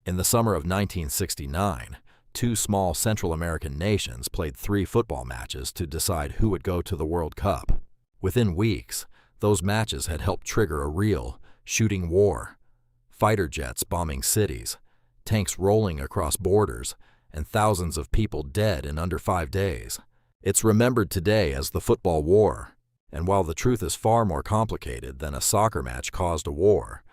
In the summer of 1969, two small Central American nations played 3 football matches to decide who would go to the World Cup. Within weeks, those matches had helped trigger a real, shooting war. Fighter jets bombing cities, tanks rolling across borders, and thousands of people dead in under 5 days. It's remembered today as the Football War, and while the truth is far more complicated than a soccer match caused a war,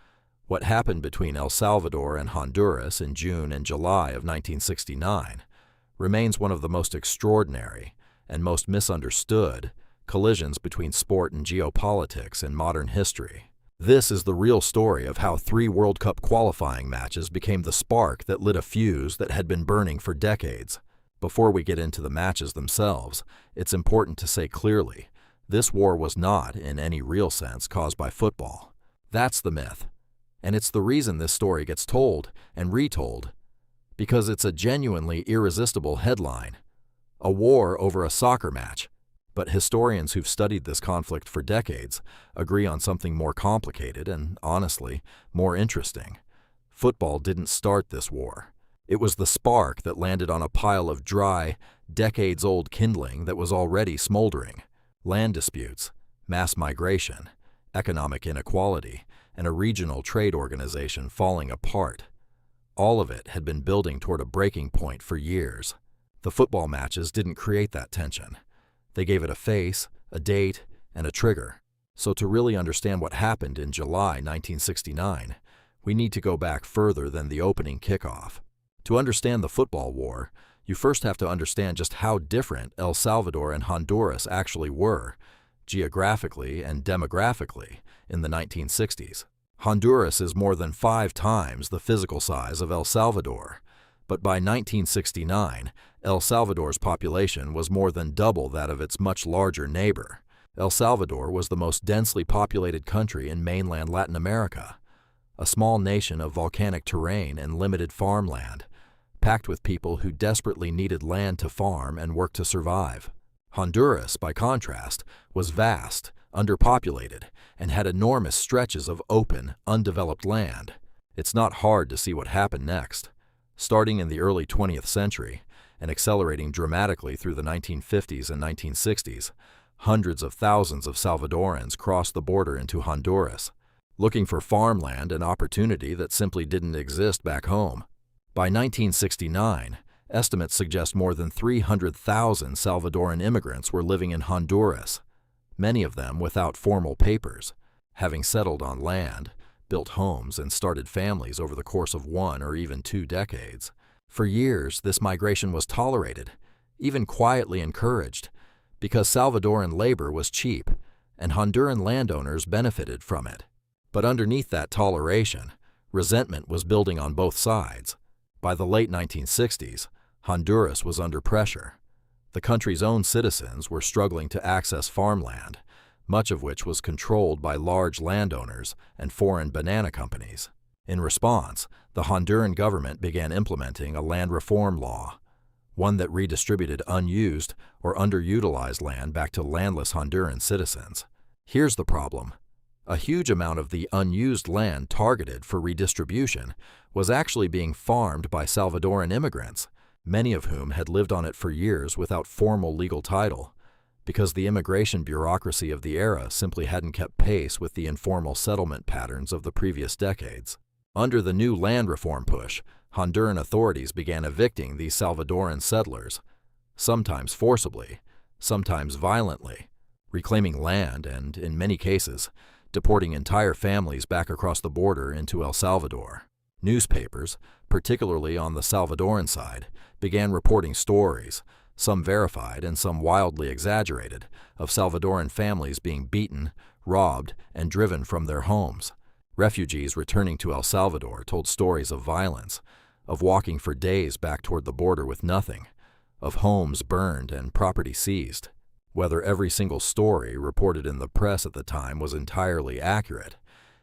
what happened between El Salvador and Honduras in June and July of 1969 remains one of the most extraordinary and most misunderstood collisions between sport and geopolitics in modern history. This is the real story of how 3 World Cup qualifying matches became the spark that lit a fuse that had been burning for decades. Before we get into the matches themselves, it's important to say clearly, this war was not, in any real sense, caused by football. That's the myth. And it's the reason this story gets told and retold, because it's a genuinely irresistible headline. A war over a soccer match. But historians who've studied this conflict for decades agree on something more complicated and, honestly, more interesting. Football didn't start this war. It was the spark that landed on a pile of dry, decades-old kindling that was already smoldering. Land disputes, mass migration, economic inequality, and a regional trade organization falling apart. All of it had been building toward a breaking point for years. The football matches didn't create that tension. They gave it a face, a date, and a trigger. So to really understand what happened in July 1969, we need to go back further than the opening kickoff. To understand the football war, you first have to understand just how different El Salvador and Honduras actually were, geographically and demographically, in the 1960s. Honduras is more than 5 times the physical size of El Salvador, but by 1969, El Salvador's population was more than double that of its much larger neighbor. El Salvador was the most densely populated country in mainland Latin America, a small nation of volcanic terrain and limited farmland, packed with people who desperately needed land to farm and work to survive. Honduras, by contrast, was vast, underpopulated, and had enormous stretches of open, undeveloped land. It's not hard to see what happened next. Starting in the early 20th century and accelerating dramatically through the 1950s and 1960s, hundreds of thousands of Salvadorans crossed the border into Honduras, looking for farmland and opportunity that simply didn't exist back home. By 1969, estimates suggest more than 300,000 Salvadoran immigrants were living in Honduras, many of them without formal papers, having settled on land, built homes, and started families over the course of 1 or even 2 decades. For years, this migration was tolerated, even quietly encouraged, because Salvadoran labor was cheap, and Honduran landowners benefited from it. But underneath that toleration, resentment was building on both sides. By the late 1960s, Honduras was under pressure. The country's own citizens were struggling to access farmland, much of which was controlled by large landowners and foreign banana companies. In response, the Honduran government began implementing a land reform law, one that redistributed unused or underutilized land back to landless Honduran citizens. Here's the problem. A huge amount of the unused land targeted for redistribution was actually being farmed by Salvadoran immigrants, many of whom had lived on it for years without formal legal title, because the immigration bureaucracy of the era simply hadn't kept pace with the informal settlement patterns of the previous decades. Under the new land reform push, Honduran authorities began evicting these Salvadoran settlers, sometimes forcibly, sometimes violently, reclaiming land and, in many cases, deporting entire families back across the border into El Salvador. Newspapers, particularly on the Salvadoran side, began reporting stories, some verified and some wildly exaggerated, of Salvadoran families being beaten, robbed, and driven from their homes. Refugees returning to El Salvador told stories of violence, of walking for days back toward the border with nothing, of homes burned and property seized. Whether every single story reported in the press at the time was entirely accurate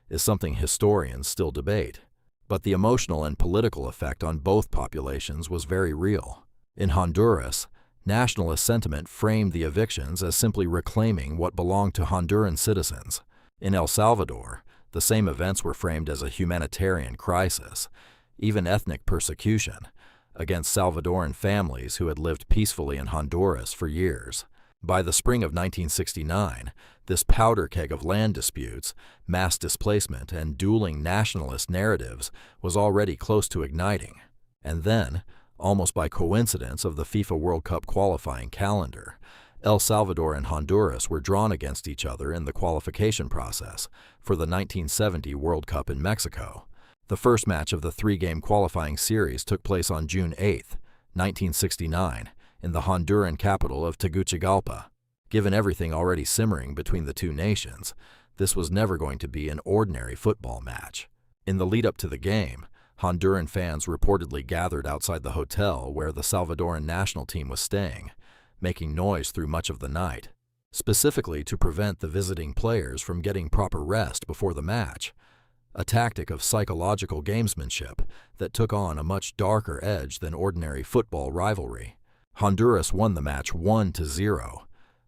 is something historians still debate. But the emotional and political effect on both populations was very real. In Honduras, nationalist sentiment framed the evictions as simply reclaiming what belonged to Honduran citizens. In El Salvador, the same events were framed as a humanitarian crisis, even ethnic persecution, against Salvadoran families who had lived peacefully in Honduras for years. By the spring of 1969, this powder keg of land disputes, mass displacement, and dueling nationalist narratives was already close to igniting. And then, almost by coincidence of the FIFA World Cup qualifying calendar, El Salvador and Honduras were drawn against each other in the qualification process for the 1970 World Cup in Mexico. The first match of the three-game qualifying series took place on June 8, 1969, in the Honduran capital of Tegucigalpa. Given everything already simmering between the two nations, this was never going to be an ordinary football match. In the lead-up to the game, Honduran fans reportedly gathered outside the hotel where the Salvadoran national team was staying, making noise through much of the night, specifically to prevent the visiting players from getting proper rest before the match, a tactic of psychological gamesmanship that took on a much darker edge than ordinary football rivalry. Honduras won the match 1-0.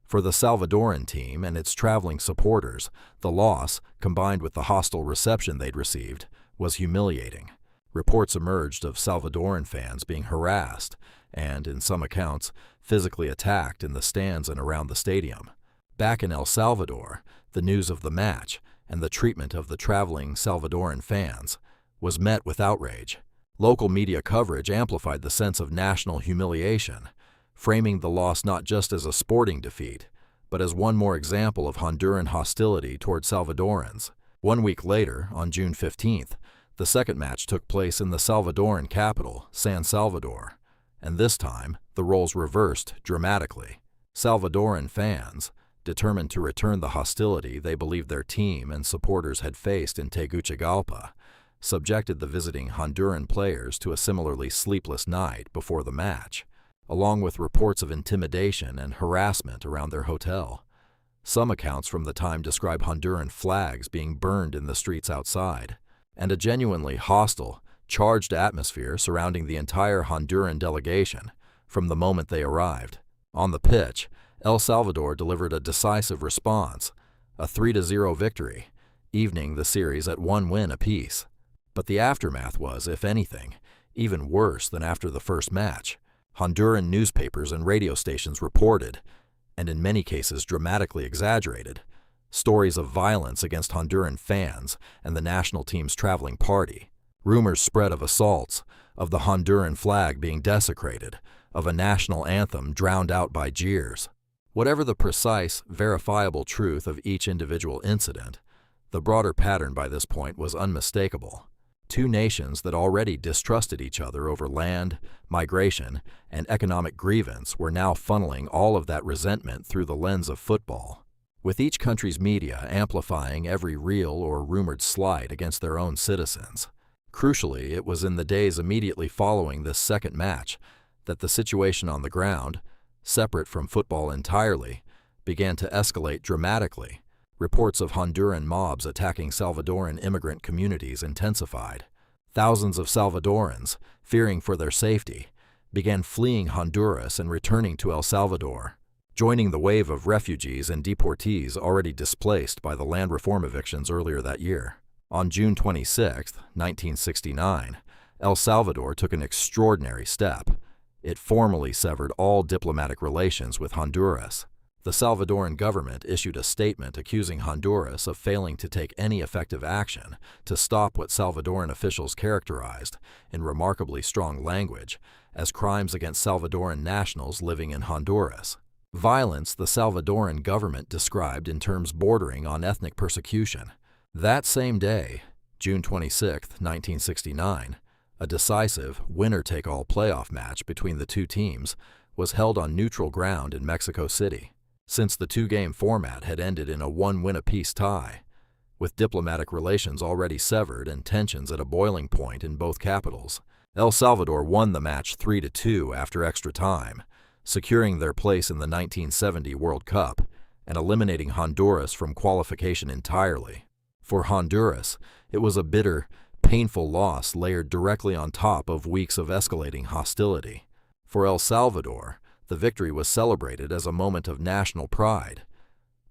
For the Salvadoran team and its traveling supporters, the loss, combined with the hostile reception they'd received, was humiliating. Reports emerged of Salvadoran fans being harassed and, in some accounts, physically attacked in the stands and around the stadium. Back in El Salvador, the news of the match and the treatment of the traveling Salvadoran fans was met with outrage. Local media coverage amplified the sense of national humiliation, framing the loss not just as a sporting defeat, but as one more example of Honduran hostility toward Salvadorans. 1 week later, on June 15th, the second match took place in the Salvadoran capital, San Salvador, and this time the roles reversed dramatically. Salvadoran fans, determined to return the hostility they believed their team and supporters had faced in Tegucigalpa, subjected the visiting Honduran players to a similarly sleepless night before the match, along with reports of intimidation and harassment around their hotel. Some accounts from the time describe Honduran flags being burned in the streets outside, and a genuinely hostile, charged atmosphere surrounding the entire Honduran delegation from the moment they arrived. On the pitch, El Salvador delivered a decisive response, a 3-0 victory, evening the series at 1 win apiece. But the aftermath was, if anything, even worse than after the first match. Honduran newspapers and radio stations reported, and in many cases dramatically exaggerated, stories of violence against Honduran fans and the national team's traveling party. Rumors spread of assaults, of the Honduran flag being desecrated, of a national anthem drowned out by jeers. Whatever the precise, verifiable truth of each individual incident, the broader pattern by this point was unmistakable. Two nations that already distrusted each other over land, migration, and economic grievance were now funneling all of that resentment through the lens of football, with each country's media amplifying every real or rumored slight against their own citizens. Crucially, it was in the days immediately following this second match that the situation on the ground, separate from football entirely, began to escalate dramatically. Reports of Honduran mobs attacking Salvadoran immigrant communities intensified. Thousands of Salvadorans, fearing for their safety, began fleeing Honduras and returning to El Salvador, joining the wave of refugees and deportees already displaced by the land reform evictions earlier that year. On June 26, 1969, El Salvador took an extraordinary step. It formally severed all diplomatic relations with Honduras. The Salvadoran government issued a statement accusing Honduras of failing to take any effective action to stop what Salvadoran officials characterized, in remarkably strong language, as crimes against Salvadoran nationals living in Honduras. Violence the Salvadoran government described in terms bordering on ethnic persecution. That same day, June 26, 1969, a decisive, winner-take-all playoff match between the two teams was held on neutral ground in Mexico City. Since the two-game format had ended in a 1-win-apiece tie, with diplomatic relations already severed and tensions at a boiling point in both capitals, El Salvador won the match 3-2 after extra time, securing their place in the 1970 World Cup and eliminating Honduras from qualification entirely. For Honduras, it was a bitter, painful loss layered directly on top of weeks of escalating hostility. For El Salvador, the victory was celebrated as a moment of national pride.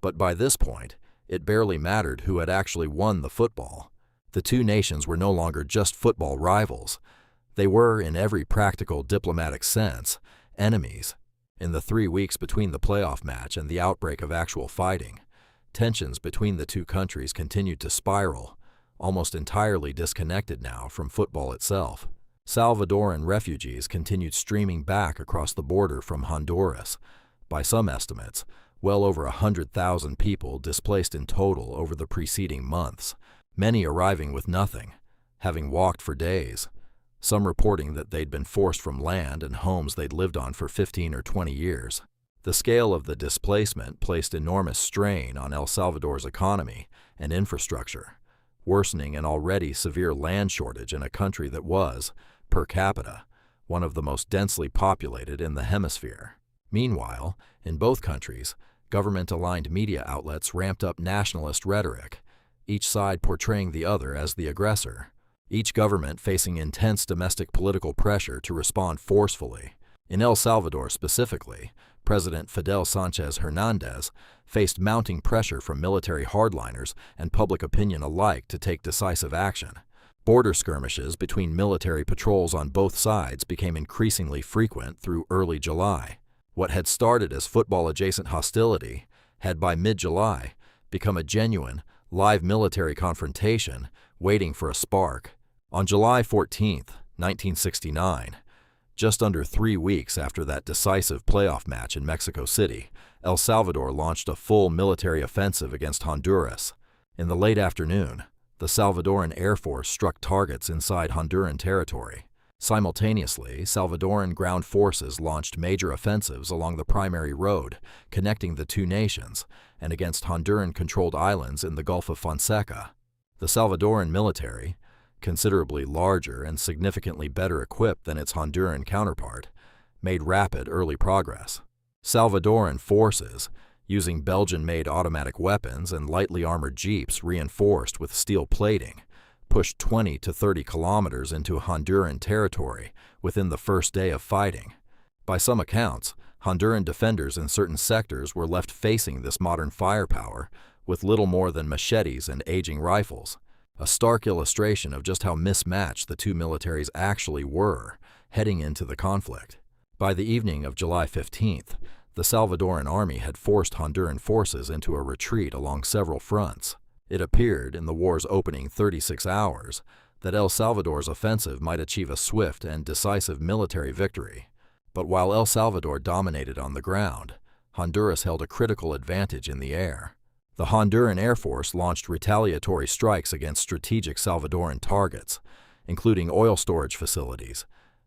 But by this point, it barely mattered who had actually won the football. The two nations were no longer just football rivals. They were, in every practical diplomatic sense, enemies. In the 3 weeks between the playoff match and the outbreak of actual fighting, tensions between the two countries continued to spiral, almost entirely disconnected now from football itself. Salvadoran refugees continued streaming back across the border from Honduras. By some estimates, well over 100,000 people displaced in total over the preceding months, many arriving with nothing, having walked for days, some reporting that they'd been forced from land and homes they'd lived on for 15 or 20 years. The scale of the displacement placed enormous strain on El Salvador's economy and infrastructure, worsening an already severe land shortage in a country that was, per capita, one of the most densely populated in the hemisphere. Meanwhile, in both countries, government-aligned media outlets ramped up nationalist rhetoric, each side portraying the other as the aggressor, each government facing intense domestic political pressure to respond forcefully. In El Salvador specifically, President Fidel Sánchez Hernández faced mounting pressure from military hardliners and public opinion alike to take decisive action. Border skirmishes between military patrols on both sides became increasingly frequent through early July. What had started as football-adjacent hostility had by mid-July become a genuine, live military confrontation waiting for a spark. On July 14, 1969, just under 3 weeks after that decisive playoff match in Mexico City, El Salvador launched a full military offensive against Honduras. In the late afternoon, the Salvadoran Air Force struck targets inside Honduran territory. Simultaneously, Salvadoran ground forces launched major offensives along the primary road connecting the two nations and against Honduran-controlled islands in the Gulf of Fonseca. The Salvadoran military, considerably larger and significantly better equipped than its Honduran counterpart, made rapid early progress. Salvadoran forces, using Belgian-made automatic weapons and lightly armored jeeps reinforced with steel plating, pushed 20 to 30 kilometers into Honduran territory within the first day of fighting. By some accounts, Honduran defenders in certain sectors were left facing this modern firepower with little more than machetes and aging rifles, a stark illustration of just how mismatched the two militaries actually were heading into the conflict. By the evening of July 15th, the Salvadoran army had forced Honduran forces into a retreat along several fronts. It appeared, in the war's opening 36 hours, that El Salvador's offensive might achieve a swift and decisive military victory. But while El Salvador dominated on the ground, Honduras held a critical advantage in the air. The Honduran Air Force launched retaliatory strikes against strategic Salvadoran targets, including oil storage facilities,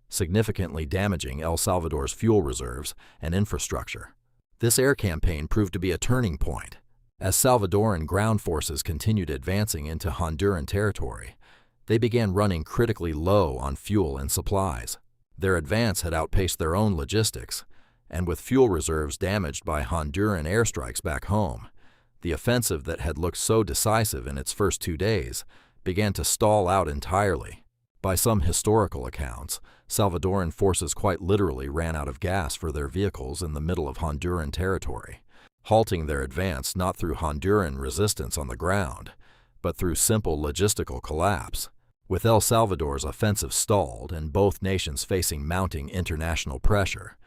significantly damaging El Salvador's fuel reserves and infrastructure. This air campaign proved to be a turning point. As Salvadoran ground forces continued advancing into Honduran territory, they began running critically low on fuel and supplies. Their advance had outpaced their own logistics, and with fuel reserves damaged by Honduran airstrikes back home, the offensive that had looked so decisive in its first 2 days began to stall out entirely. By some historical accounts, Salvadoran forces quite literally ran out of gas for their vehicles in the middle of Honduran territory, halting their advance not through Honduran resistance on the ground, but through simple logistical collapse. With El Salvador's offensive stalled and both nations facing mounting international pressure,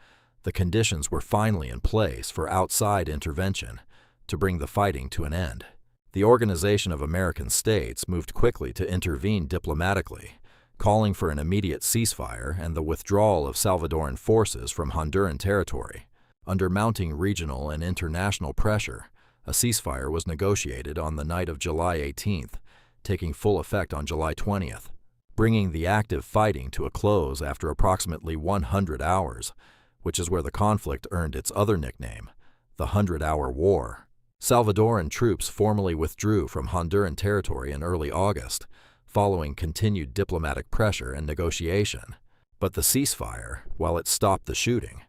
the conditions were finally in place for outside intervention to bring the fighting to an end. The Organization of American States moved quickly to intervene diplomatically, calling for an immediate ceasefire and the withdrawal of Salvadoran forces from Honduran territory. Under mounting regional and international pressure, a ceasefire was negotiated on the night of July 18th, taking full effect on July 20th, bringing the active fighting to a close after approximately 100 hours, which is where the conflict earned its other nickname, the 100-Hour War. Salvadoran troops formally withdrew from Honduran territory in early August, following continued diplomatic pressure and negotiation. But the ceasefire, while it stopped the shooting,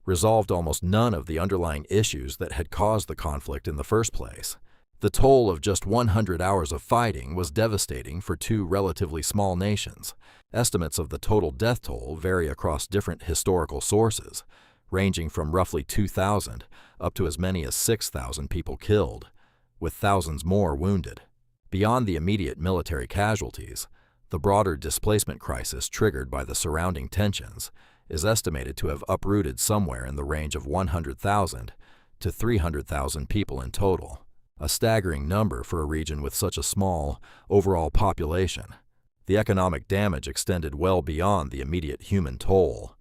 resolved almost none of the underlying issues that had caused the conflict in the first place. The toll of just 100 hours of fighting was devastating for two relatively small nations. Estimates of the total death toll vary across different historical sources, ranging from roughly 2,000 up to as many as 6,000 people killed, with thousands more wounded. Beyond the immediate military casualties, the broader displacement crisis triggered by the surrounding tensions is estimated to have uprooted somewhere in the range of 100,000 to 300,000 people in total, a staggering number for a region with such a small overall population. The economic damage extended well beyond the immediate human toll.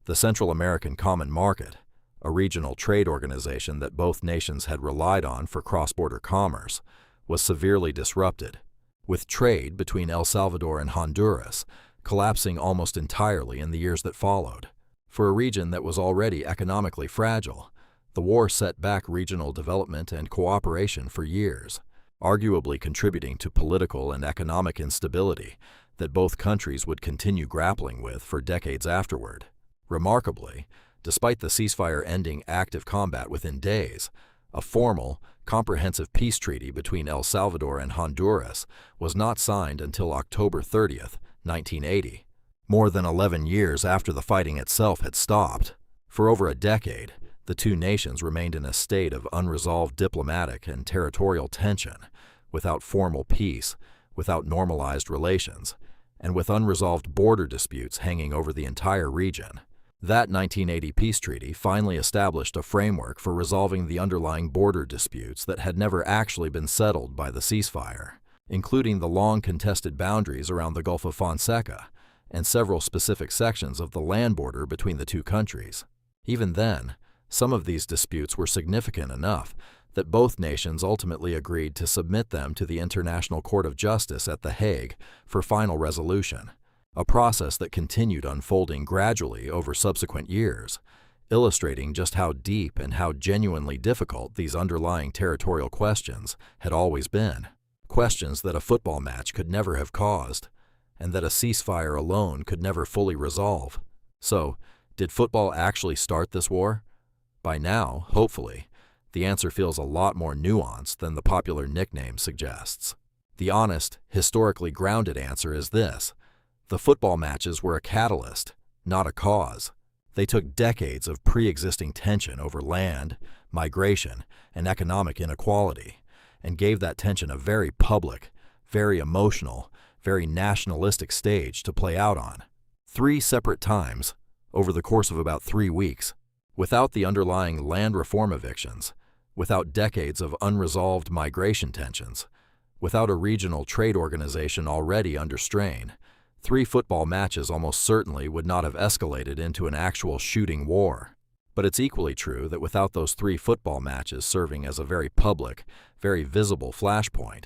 The Central American Common Market, a regional trade organization that both nations had relied on for cross-border commerce, was severely disrupted, with trade between El Salvador and Honduras collapsing almost entirely in the years that followed. For a region that was already economically fragile, the war set back regional development and cooperation for years, arguably contributing to political and economic instability that both countries would continue grappling with for decades afterward. Remarkably, despite the ceasefire ending active combat within days, a formal, comprehensive peace treaty between El Salvador and Honduras was not signed until October 30th, 1980, more than 11 years after the fighting itself had stopped. For over a decade, the two nations remained in a state of unresolved diplomatic and territorial tension, without formal peace, without normalized relations, and with unresolved border disputes hanging over the entire region. That 1980 peace treaty finally established a framework for resolving the underlying border disputes that had never actually been settled by the ceasefire, including the long-contested boundaries around the Gulf of Fonseca and several specific sections of the land border between the two countries. Even then, some of these disputes were significant enough that both nations ultimately agreed to submit them to the International Court of Justice at The Hague for final resolution, a process that continued unfolding gradually over subsequent years, illustrating just how deep and how genuinely difficult these underlying territorial questions had always been. Questions that a football match could never have caused, and that a ceasefire alone could never fully resolve. So, did football actually start this war? By now, hopefully, the answer feels a lot more nuanced than the popular nickname suggests. The honest, historically grounded answer is this: the football matches were a catalyst, not a cause. They took decades of pre-existing tension over land, migration, and economic inequality, and gave that tension a very public, very emotional, very nationalistic stage to play out on. 3 separate times, over the course of about 3 weeks, without the underlying land reform evictions, without decades of unresolved migration tensions, without a regional trade organization already under strain, 3 football matches almost certainly would not have escalated into an actual shooting war. But it's equally true that without those 3 football matches serving as a very public, very visible flashpoint,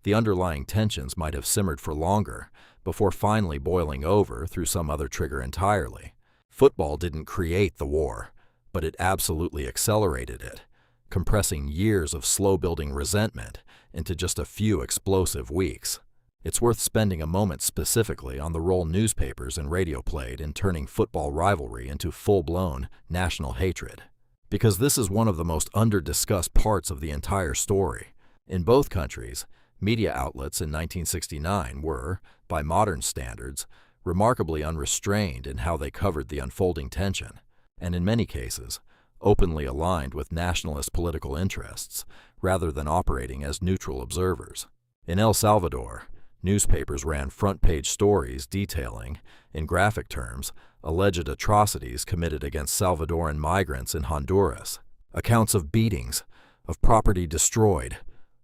the underlying tensions might have simmered for longer before finally boiling over through some other trigger entirely. Football didn't create the war, but it absolutely accelerated it, compressing years of slow-building resentment into just a few explosive weeks. It's worth spending a moment specifically on the role newspapers and radio played in turning football rivalry into full-blown national hatred, because this is one of the most under-discussed parts of the entire story. In both countries, media outlets in 1969 were, by modern standards, remarkably unrestrained in how they covered the unfolding tension, and in many cases, openly aligned with nationalist political interests, rather than operating as neutral observers. In El Salvador, newspapers ran front-page stories detailing, in graphic terms, alleged atrocities committed against Salvadoran migrants in Honduras, accounts of beatings, of property destroyed,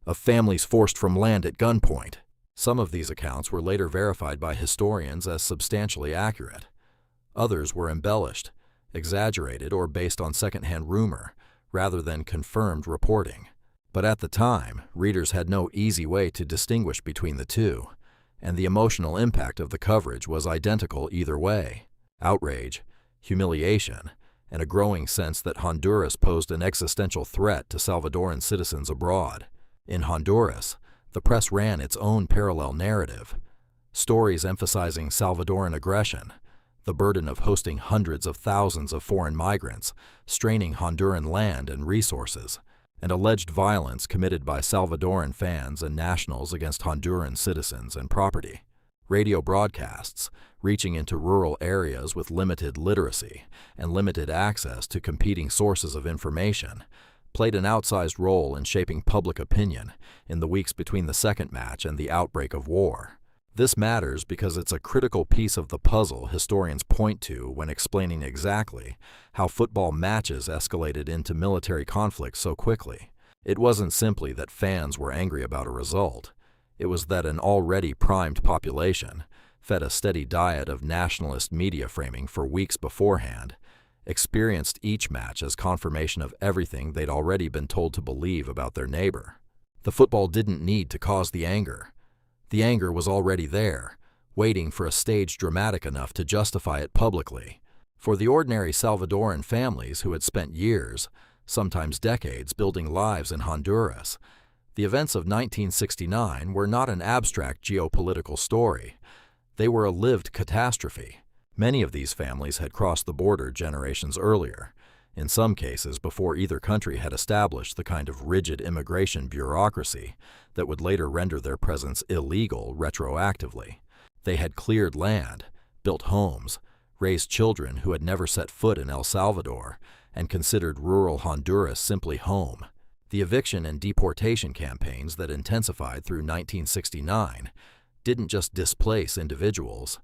of families forced from land at gunpoint. Some of these accounts were later verified by historians as substantially accurate. Others were embellished, exaggerated, or based on second-hand rumor, rather than confirmed reporting. But at the time, readers had no easy way to distinguish between the two, and the emotional impact of the coverage was identical either way: outrage, humiliation, and a growing sense that Honduras posed an existential threat to Salvadoran citizens abroad. In Honduras, the press ran its own parallel narrative. Stories emphasizing Salvadoran aggression, the burden of hosting hundreds of thousands of foreign migrants, straining Honduran land and resources, and alleged violence committed by Salvadoran fans and nationals against Honduran citizens and property. Radio broadcasts, reaching into rural areas with limited literacy and limited access to competing sources of information, played an outsized role in shaping public opinion in the weeks between the second match and the outbreak of war. This matters because it's a critical piece of the puzzle historians point to when explaining exactly how football matches escalated into military conflict so quickly. It wasn't simply that fans were angry about a result. It was that an already primed population, fed a steady diet of nationalist media framing for weeks beforehand, experienced each match as confirmation of everything they'd already been told to believe about their neighbor. The football didn't need to cause the anger. The anger was already there, waiting for a stage dramatic enough to justify it publicly. For the ordinary Salvadoran families who had spent years, sometimes decades, building lives in Honduras, the events of 1969 were not an abstract geopolitical story. They were a lived catastrophe. Many of these families had crossed the border generations earlier, in some cases before either country had established the kind of rigid immigration bureaucracy that would later render their presence illegal retroactively. They had cleared land, built homes, raised children who had never set foot in El Salvador, and considered rural Honduras simply home. The eviction and deportation campaigns that intensified through 1969 didn't just displace individuals.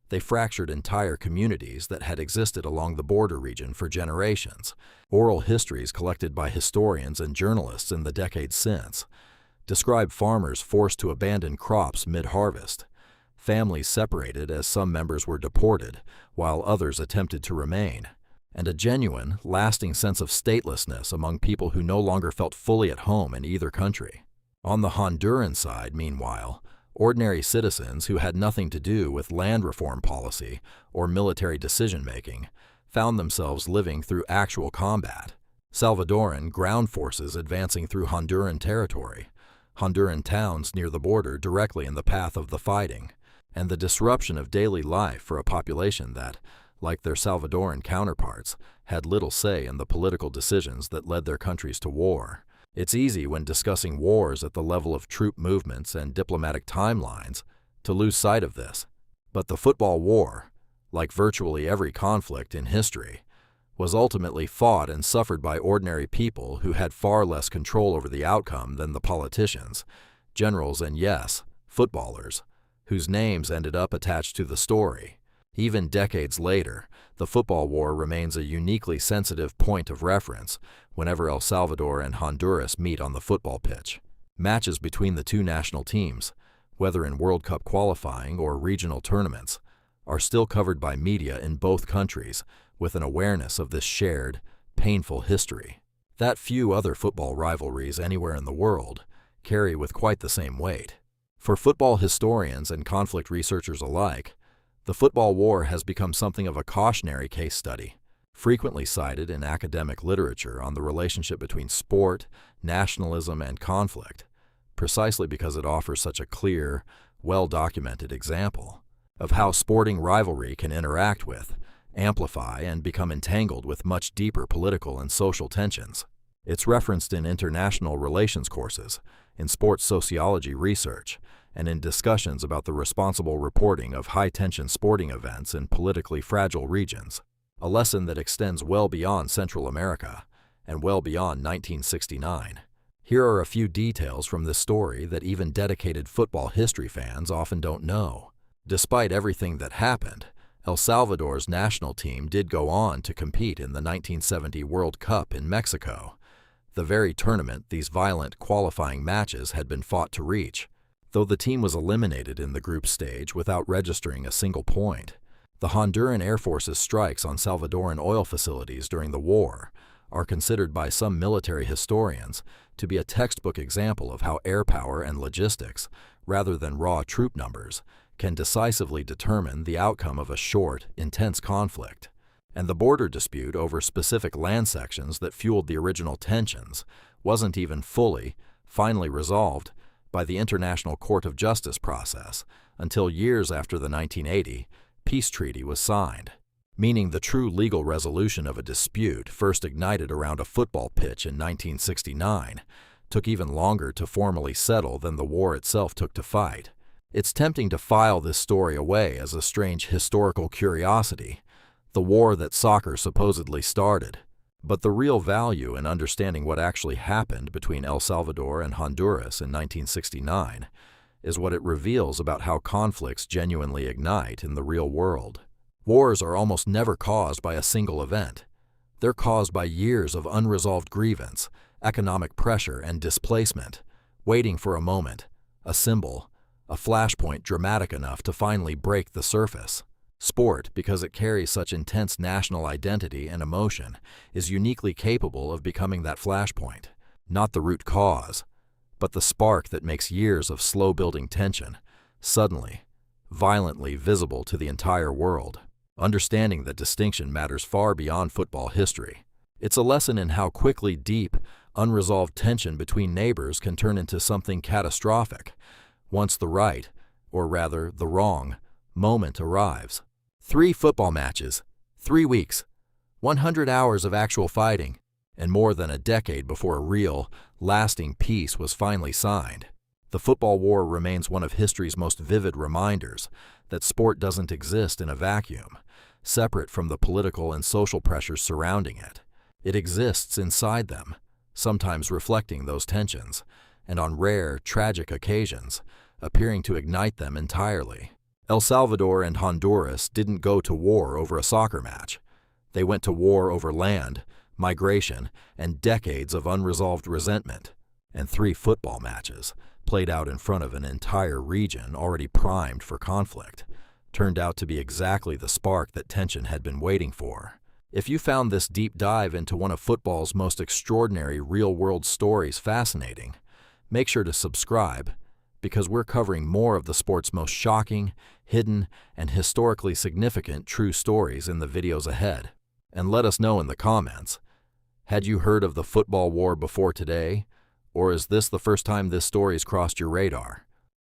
They fractured entire communities that had existed along the border region for generations. Oral histories collected by historians and journalists in the decades since describe farmers forced to abandon crops mid-harvest, families separated as some members were deported while others attempted to remain, and a genuine, lasting sense of statelessness among people who no longer felt fully at home in either country. On the Honduran side, meanwhile, ordinary citizens who had nothing to do with land reform policy or military decision-making found themselves living through actual combat. Salvadoran ground forces advancing through Honduran territory, Honduran towns near the border directly in the path of the fighting, and the disruption of daily life for a population that, like their Salvadoran counterparts, had little say in the political decisions that led their countries to war. It's easy when discussing wars at the level of troop movements and diplomatic timelines to lose sight of this. But the football war, like virtually every conflict in history, was ultimately fought and suffered by ordinary people who had far less control over the outcome than the politicians, generals, and yes, footballers, whose names ended up attached to the story. Even decades later, the football war remains a uniquely sensitive point of reference whenever El Salvador and Honduras meet on the football pitch. Matches between the two national teams, whether in World Cup qualifying or regional tournaments, are still covered by media in both countries with an awareness of this shared, painful history that few other football rivalries anywhere in the world carry with quite the same weight. For football historians and conflict researchers alike, the football war has become something of a cautionary case study, frequently cited in academic literature on the relationship between sport, nationalism, and conflict, precisely because it offers such a clear, well-documented example of how sporting rivalry can interact with, amplify, and become entangled with much deeper political and social tensions. It's referenced in international relations courses, in sports sociology research, and in discussions about the responsible reporting of high-tension sporting events in politically fragile regions, a lesson that extends well beyond Central America and well beyond 1969. Here are a few details from this story that even dedicated football history fans often don't know. Despite everything that happened, El Salvador's national team did go on to compete in the 1970 World Cup in Mexico, the very tournament these violent qualifying matches had been fought to reach. Though the team was eliminated in the group stage without registering a single point, the Honduran Air Force's strikes on Salvadoran oil facilities during the war are considered by some military historians to be a textbook example of how air power and logistics, rather than raw troop numbers, can decisively determine the outcome of a short, intense conflict. And the border dispute over specific land sections that fueled the original tensions wasn't even finally resolved by the International Court of Justice process until years after the 1980 peace treaty was signed, meaning the true legal resolution of a dispute first ignited around a football pitch in 1969 took even longer to formally settle than the war itself took to fight. It's tempting to file this story away as a strange historical curiosity, the war that soccer supposedly started. But the real value in understanding what actually happened between El Salvador and Honduras in 1969 is what it reveals about how conflicts genuinely ignite in the real world. Wars are almost never caused by a single event. They're caused by years of unresolved grievance, economic pressure, and displacement, waiting for a moment, a symbol, a flashpoint dramatic enough to finally break the surface. Sport, because it carries such intense national identity and emotion, is uniquely capable of becoming that flashpoint, not the root cause, but the spark that makes years of slow-building tension suddenly, violently visible to the entire world. Understanding that distinction matters far beyond football history. It's a lesson in how quickly deep, unresolved tension between neighbors can turn into something catastrophic once the right, or rather the wrong, moment arrives. 3 football matches, 3 weeks, 100 hours of actual fighting, and more than a decade before a real, lasting peace was finally signed. The football war remains one of history's most vivid reminders that sport doesn't exist in a vacuum, separate from the political and social pressures surrounding it. It exists inside them, sometimes reflecting those tensions, and on rare, tragic occasions, appearing to ignite them entirely. El Salvador and Honduras didn't go to war over a soccer match. They went to war over land, migration, and decades of unresolved resentment. And 3 football matches, played out in front of an entire region already primed for conflict, turned out to be exactly the spark that tension had been waiting for. If you found this deep dive into one of football's most extraordinary real-world stories fascinating, make sure to subscribe, because we're covering more of the sport's most shocking, hidden, and historically significant true stories in the videos ahead. And let us know in the comments, had you heard of the football war before today, or is this the first time this story's crossed your radar?